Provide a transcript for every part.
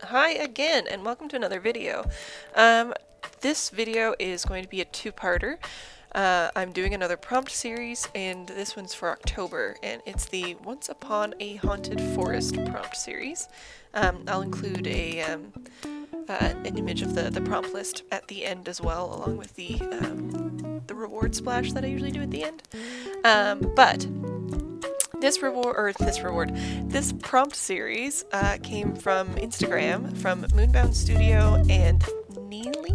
Hi again, and welcome to another video. This video is going to be a two-parter. I'm doing another prompt series, and this one's for October, and it's the Once Upon a Haunted Forest prompt series. I'll include an image of the prompt list at the end as well, along with the reward splash that I usually do at the end. But this prompt series came from Instagram, from Moonbound Studio and Neeline.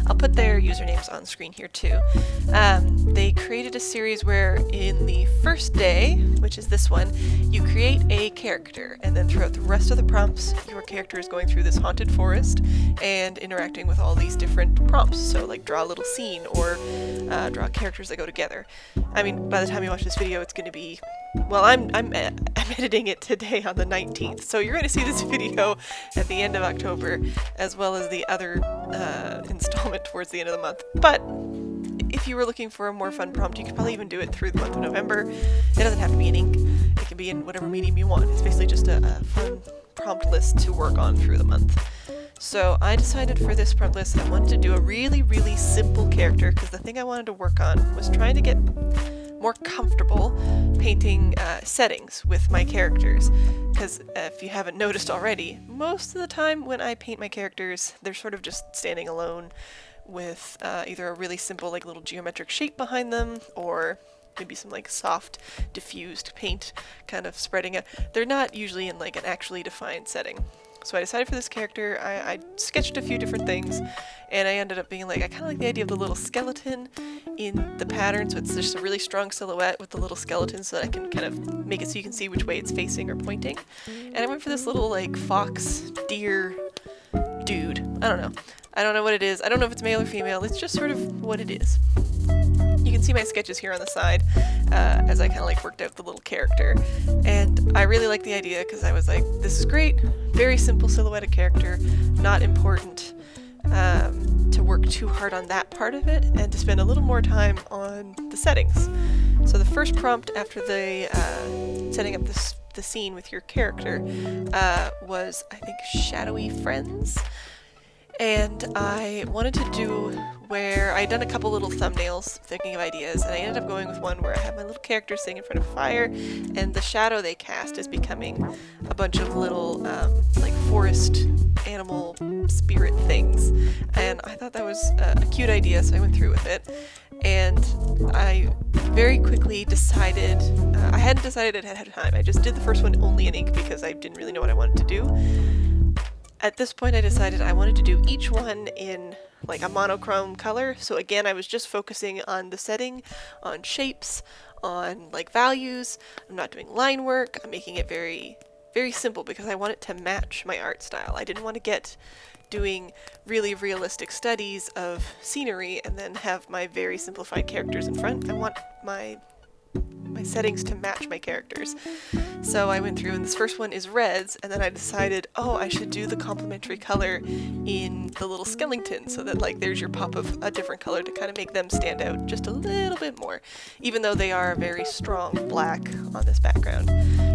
I'll put their usernames on screen here too. They created a series where in the first day, which is this one, you create a character, and then throughout the rest of the prompts, your character is going through this haunted forest and interacting with all these different prompts. So like draw a little scene or draw characters that go together. I mean, by the time you watch this video, it's going to be, well, I'm editing it today on the 19th, so you're going to see this video at the end of October, as well as the other installment towards the end of the month. But if you were looking for a more fun prompt, you could probably even do it through the month of November. It doesn't have to be in ink. It can be in whatever medium you want. It's basically just a fun prompt list to work on through the month. So I decided for this prompt list I wanted to do a really, really simple character, because the thing I wanted to work on was trying to get more comfortable painting settings with my characters, because if you haven't noticed already, most of the time when I paint my characters, they're sort of just standing alone with either a really simple like little geometric shape behind them, or maybe some like soft diffused paint kind of spreading it. They're not usually in like an actually defined setting. So I decided for this character, I sketched a few different things, and I ended up being like, I kind of like the idea of the little skeleton in the pattern, so it's just a really strong silhouette with the little skeleton so that I can kind of make it so you can see which way it's facing or pointing. And I went for this little like fox, deer dude. I don't know. I don't know what it is. I don't know if it's male or female. It's just sort of what it is. You can see my sketches here on the side as I kind of like worked out the little character, and I really like the idea because I was like, this is great, very simple silhouetted character, not important to work too hard on that part of it, and to spend a little more time on the settings. So the first prompt after the setting up the scene with your character was, I think, shadowy friends. And I wanted to do where I'd done a couple little thumbnails thinking of ideas, and I ended up going with one where I have my little character sitting in front of fire, and the shadow they cast is becoming a bunch of little like forest animal spirit things. And I thought that was a cute idea, so I went through with it. And I very quickly decided, I hadn't decided it ahead of time, I just did the first one only in ink because I didn't really know what I wanted to do. At this point I decided I wanted to do each one in like a monochrome color, so again I was just focusing on the setting, on shapes, on like values. I'm not doing line work, I'm making it very, very simple because I want it to match my art style. I didn't want to get doing really realistic studies of scenery and then have my very simplified characters in front. I want my settings to match my characters. So I went through, and this first one is reds, and then I decided, oh, I should do the complementary color in the little skeleton, so that like there's your pop of a different color to kind of make them stand out just a little bit more, even though they are very strong black on this background.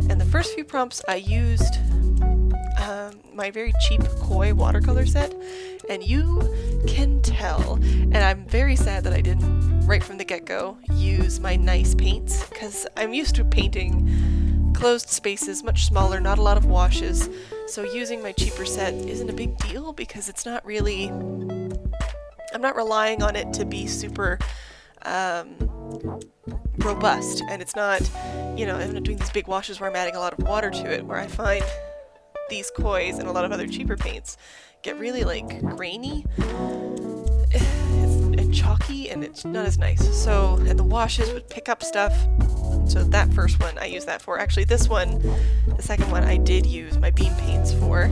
And the first few prompts I used my very cheap koi watercolor set, and you can tell, and I'm very sad that I didn't right from the get-go use my nice paints, because I'm used to painting closed spaces, much smaller, not a lot of washes, so using my cheaper set isn't a big deal because it's not really, I'm not relying on it to be super robust, and it's not, you know, I'm not doing these big washes where I'm adding a lot of water to it, where I find these kois and a lot of other cheaper paints get really like grainy and chalky, and it's not as nice. So, and the washes would pick up stuff. So that first one I used that for. Actually, this one, the second one, I did use my beam paints for,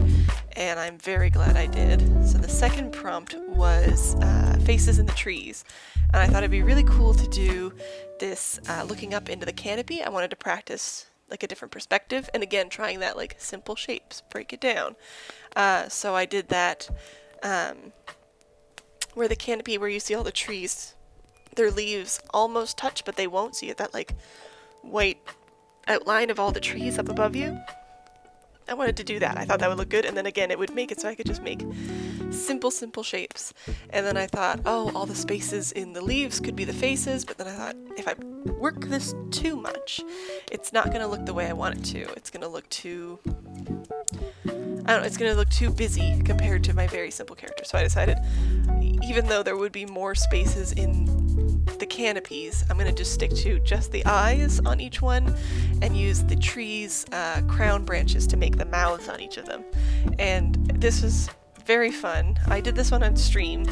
and I'm very glad I did. So the second prompt was faces in the trees, and I thought it'd be really cool to do this looking up into the canopy. I wanted to practice like a different perspective, and again trying that like simple shapes, break it down. So I did that where the canopy, where you see all the trees, their leaves almost touch but they won't, see it, that like white outline of all the trees up above you. I wanted to do that. I thought that would look good, and then again, it would make it so I could just make simple shapes. And then I thought, oh, all the spaces in the leaves could be the faces, but then I thought, if I work this too much, it's not going to look the way I want it to. It's going to look too... I don't know, it's going to look too busy compared to my very simple character. So I decided, even though there would be more spaces in the canopies, I'm going to just stick to just the eyes on each one and use the trees' crown branches to make the mouths on each of them. And this was very fun. I did this one on stream,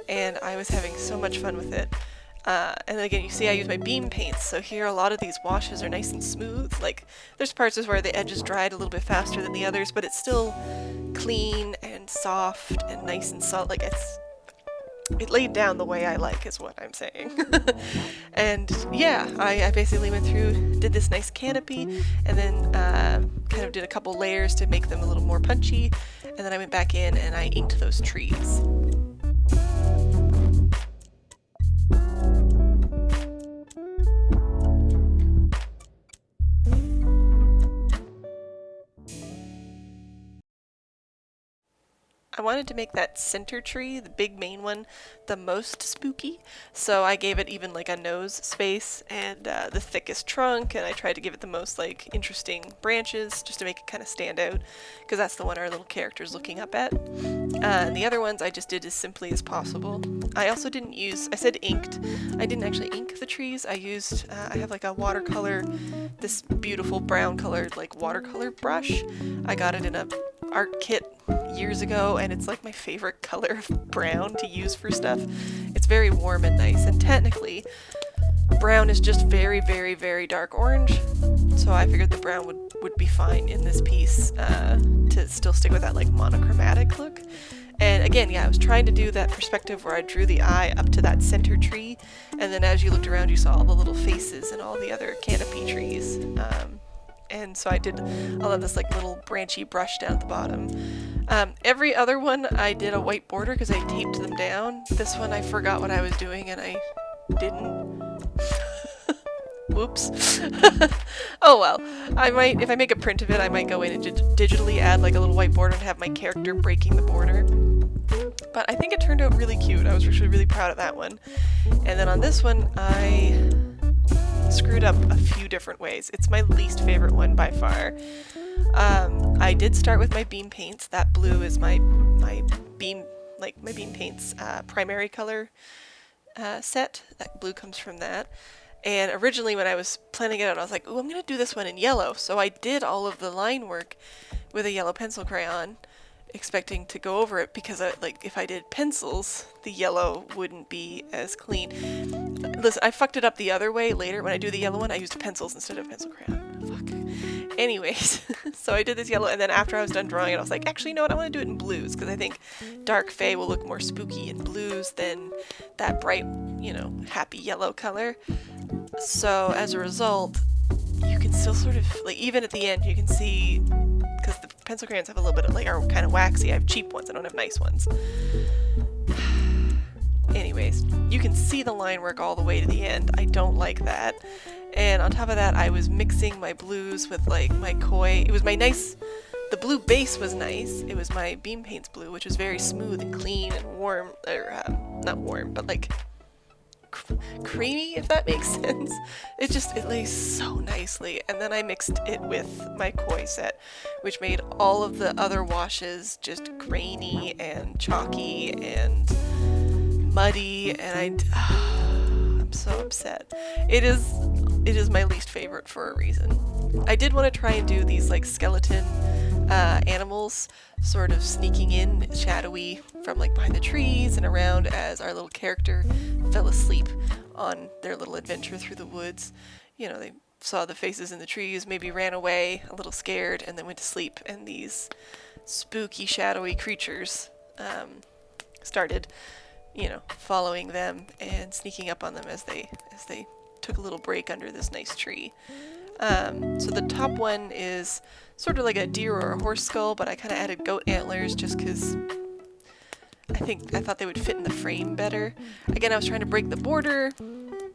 and I was having so much fun with it. And then again, you see I use my beam paints, so here a lot of these washes are nice and smooth. Like, there's parts where the edges dried a little bit faster than the others, but it's still clean and soft and nice and solid. Like, it laid down the way I like, is what I'm saying. And yeah, I basically went through, did this nice canopy, and then kind of did a couple layers to make them a little more punchy, and then I went back in and I inked those trees. I wanted to make that center tree, the big main one, the most spooky, so I gave it even like a nose space and the thickest trunk, and I tried to give it the most like interesting branches just to make it kind of stand out, because that's the one our little character's looking up at. And the other ones I just did as simply as possible. I also didn't use, I said inked, I didn't actually ink the trees. I used, I have like a watercolor, this beautiful brown colored like watercolor brush. I got it in a art kit years ago, and it's like my favorite color of brown to use for stuff. It's very warm and nice, and technically brown is just very dark orange, so I figured the brown would be fine in this piece to still stick with that like monochromatic look. And again, yeah, I was trying to do that perspective where I drew the eye up to that center tree, and then as you looked around you saw all the little faces and all the other canopy trees. And so I did all of this like little branchy brush down at the bottom. Every other one I did a white border because I taped them down. This one I forgot what I was doing and I didn't. Whoops. Oh well. I might, if I make a print of it, I might go in and digitally add like a little white border and have my character breaking the border. But I think it turned out really cute. I was actually really proud of that one. And then on this one, I screwed up a few different ways. It's my least favorite one by far. I did start with my beam paints. That blue is my beam paints primary color set. That blue comes from that. And originally when I was planning it out, I was like, oh, I'm gonna do this one in yellow. So I did all of the line work with a yellow pencil crayon, expecting to go over it because if I did pencils, the yellow wouldn't be as clean. Listen, I fucked it up the other way later. When I do the yellow one, I used pencils instead of pencil crayon. Fuck. Anyways, so I did this yellow, and then after I was done drawing it, I was like, actually, you know what? I want to do it in blues because I think dark fae will look more spooky in blues than that bright, happy yellow color. So as a result, you can still sort of, like, even at the end, you can see, because the pencil crayons have a little bit of, are kind of waxy. I have cheap ones, I don't have nice ones. Anyways, you can see the line work all the way to the end. I don't like that. And on top of that, I was mixing my blues with my koi. It was the blue base was nice. It was my beam paints blue, which was very smooth and clean and warm, or not warm, but creamy, if that makes sense. It lays so nicely. And then I mixed it with my koi set, which made all of the other washes just grainy and chalky and muddy, and I'm so upset. It is my least favorite for a reason. I did want to try and do these skeleton animals sort of sneaking in shadowy from behind the trees and around as our little character fell asleep on their little adventure through the woods. They saw the faces in the trees, maybe ran away a little scared, and then went to sleep, and these spooky shadowy creatures started following them and sneaking up on them as they took a little break under this nice tree. So the top one is sort of like a deer or a horse skull, but I kind of added goat antlers just because I thought they would fit in the frame better. Again, I was trying to break the border,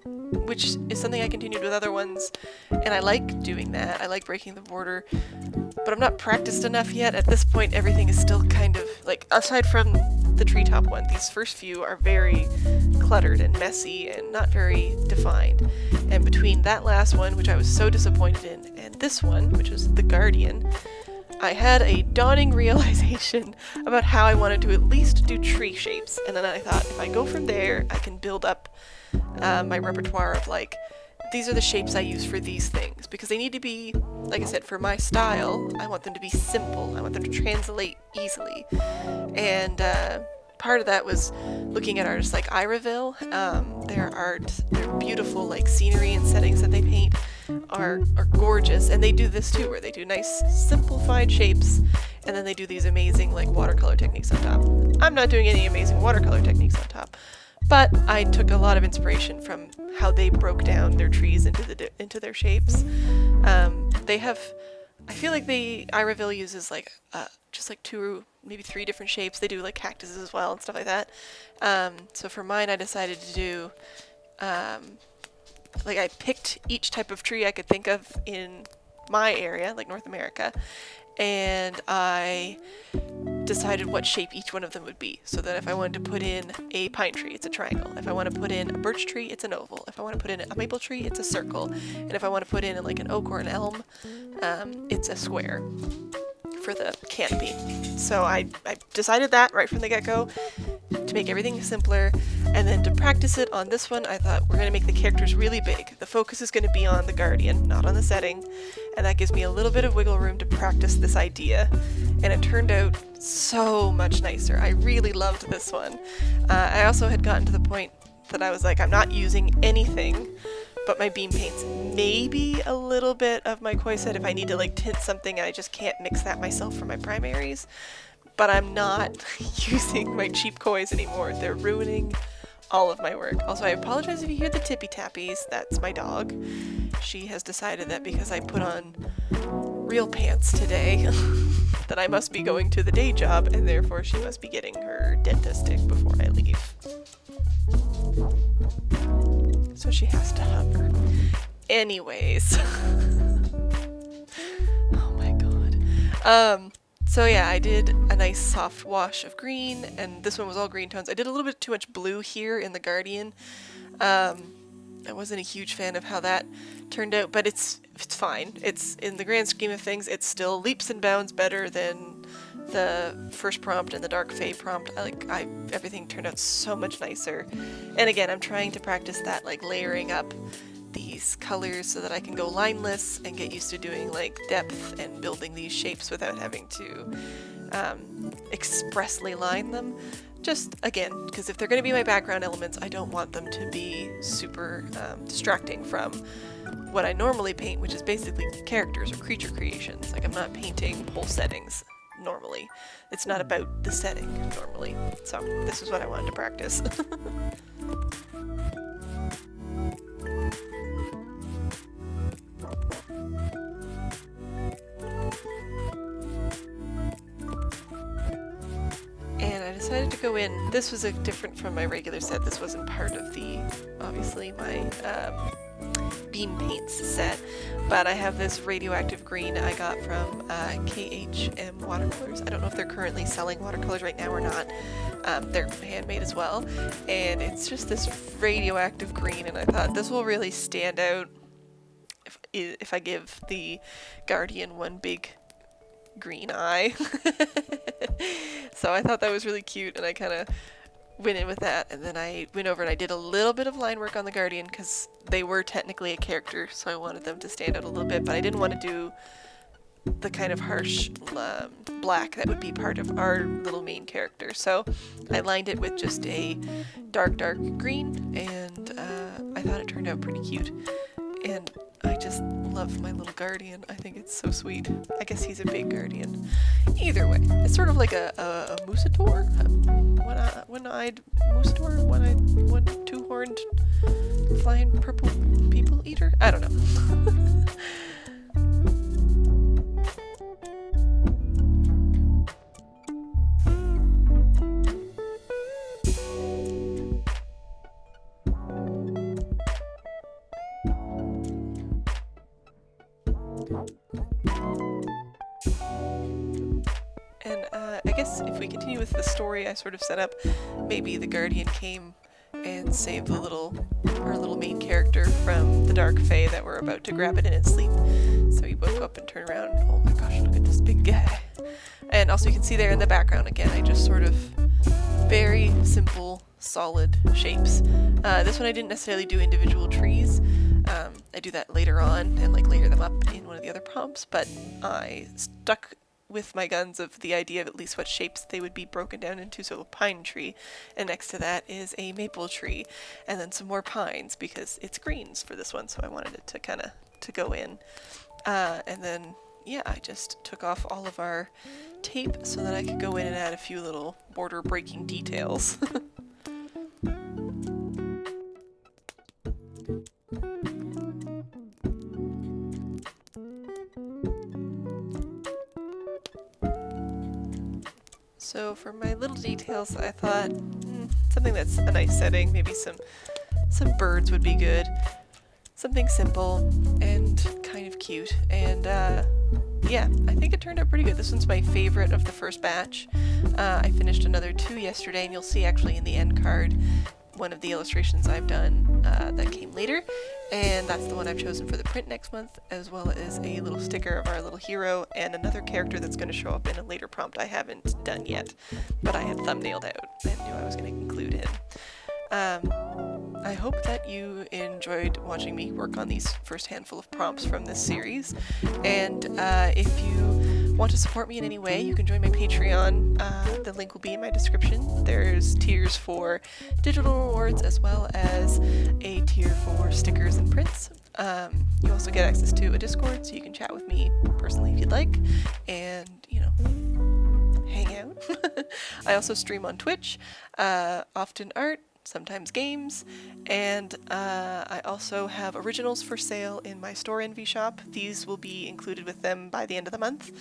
which is something I continued with other ones, and I like doing that. I like breaking the border, but I'm not practiced enough yet. At this point, everything is still kind of, like, aside from the treetop one, these first few are very cluttered and messy and not very defined. And between that last one, which I was so disappointed in, and this one, which was the Guardian, I had a dawning realization about how I wanted to at least do tree shapes. And then I thought, if I go from there, I can build up my repertoire of, like, these are the shapes I use for these things, because they need to be, like I said, for my style, I want them to be simple. I want them to translate easily. And part of that was looking at artists like Iraville. Their art, their beautiful, like, scenery and settings that they paint are gorgeous. And they do this too, where they do nice simplified shapes, and then they do these amazing, like, watercolor techniques on top. I'm not doing any amazing watercolor techniques on top, but I took a lot of inspiration from how they broke down their trees into their shapes. They have, I feel like Iraville uses, like, just like 2, maybe 3 different shapes. They do, like, cactuses as well and stuff like that. So for mine, I decided to do, like, I picked each type of tree I could think of in my area, like North America, and I decided what shape each one of them would be, so that if I wanted to put in a pine tree, it's a triangle. If I want to put in a birch tree, it's an oval. If I want to put in a maple tree, it's a circle. And if I want to put in, like, an oak or an elm, it's a square for the canopy. So I decided that right from the get-go to make everything simpler. And then to practice it on this one, I thought, we're going to make the characters really big. The focus is going to be on the Guardian, not on the setting. And that gives me a little bit of wiggle room to practice this idea. And it turned out so much nicer. I really loved this one. I also had gotten to the point that I was like, I'm not using anything but my beam paints. Maybe a little bit of my koi set if I need to, like, tint something and I just can't mix that myself for my primaries. But I'm not using my cheap kois anymore. They're ruining all of my work. Also, I apologize if you hear the tippy tappies. That's my dog. She has decided that because I put on real pants today that I must be going to the day job, and therefore she must be getting her dentist stick before I leave. So she has to hover. Anyways. Oh my god. So yeah, I did a nice soft wash of green, and this one was all green tones. I did a little bit too much blue here in the Guardian. I wasn't a huge fan of how that turned out, but it's fine. It's, in the grand scheme of things, it's still leaps and bounds better than the first prompt and the Dark Fae prompt. Everything turned out so much nicer. And again, I'm trying to practice that, like, layering up these colors so that I can go lineless and get used to doing, like, depth and building these shapes without having to expressly line them. Just, again, because if they're going to be my background elements, I don't want them to be super distracting from what I normally paint, which is basically characters or creature creations. Like, I'm not painting whole settings normally. It's not about the setting normally. So this is what I wanted to practice. And I decided to go in, this was different from my regular set. This wasn't part of the, obviously, my beam paints set, but I have this radioactive green I got from KHM watercolors. I don't know if they're currently selling watercolors right now or not. They're handmade as well, and it's just this radioactive green, and I thought this will really stand out if I give the Guardian one big green eye. So I thought that was really cute, and I kind of went in with that, and then I went over and I did a little bit of line work on the Guardian because they were technically a character, so I wanted them to stand out a little bit, but I didn't want to do the kind of harsh black that would be part of our little main character. So I lined it with just a dark green, and I thought it turned out pretty cute. And I just love my little Guardian. I think it's so sweet. I guess he's a big Guardian. Either way, it's sort of like a Moosator, one-eyed Moosator, one two-horned flying purple people eater. I don't know. And I guess if we continue with the story I sort of set up, maybe the Guardian came and saved our little main character from the Dark Fae that were about to grab it in its sleep. So he woke up and turned around, and oh my gosh, look at this big guy. And also you can see there in the background again, I just sort of very simple, solid shapes. This one I didn't necessarily do individual trees. I do that later on and like layer them up in one of the other prompts, but I stuck with my guns of the idea of at least what shapes they would be broken down into. So a pine tree, and next to that is a maple tree, and then some more pines because it's greens for this one, so I wanted it to kind of to go in. And then yeah, I just took off all of our tape so that I could go in and add a few little border breaking details. So for my little details, I thought something that's a nice setting, maybe some birds would be good. Something simple and kind of cute. And yeah, I think it turned out pretty good. This one's my favorite of the first batch. I finished another 2 yesterday, and you'll see actually in the end card one of the illustrations I've done that came later, and that's the one I've chosen for the print next month, as well as a little sticker of our little hero and another character that's going to show up in a later prompt I haven't done yet, but I had thumbnailed out and knew I was going to include him. I hope that you enjoyed watching me work on these first handful of prompts from this series, and if you want to support me in any way, you can join my Patreon. The link will be in my description. There's tiers for digital rewards as well as a tier for stickers and prints. You also get access to a Discord, so you can chat with me personally if you'd like, and, you know, hang out. I also stream on Twitch, often art, sometimes games, and I also have originals for sale in my store Envy shop. These will be included with them by the end of the month.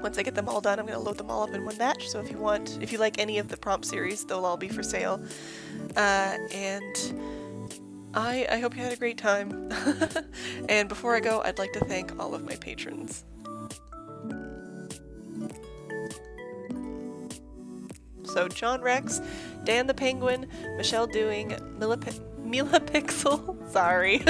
Once I get them all done, I'm going to load them all up in one batch, so if you like any of the prompt series, they'll all be for sale. And I hope you had a great time. And before I go, I'd like to thank all of my patrons. So John Rex, Dan the Penguin, Michelle Doing, Mila Pixel, sorry,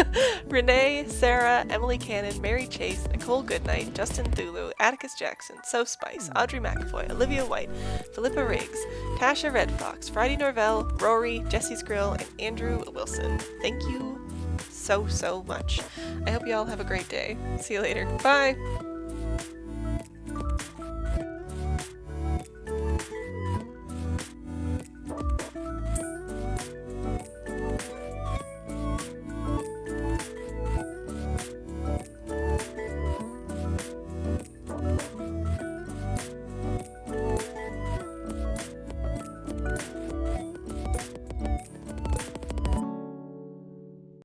Renee, Sarah, Emily Cannon, Mary Chase, Nicole Goodnight, Justin Thulu, Atticus Jackson, So Spice, Audrey McAvoy, Olivia White, Philippa Riggs, Tasha Red Fox, Friday Norvell, Rory, Jesse's Grill, and Andrew Wilson. Thank you so much. I hope you all have a great day. See you later. Bye!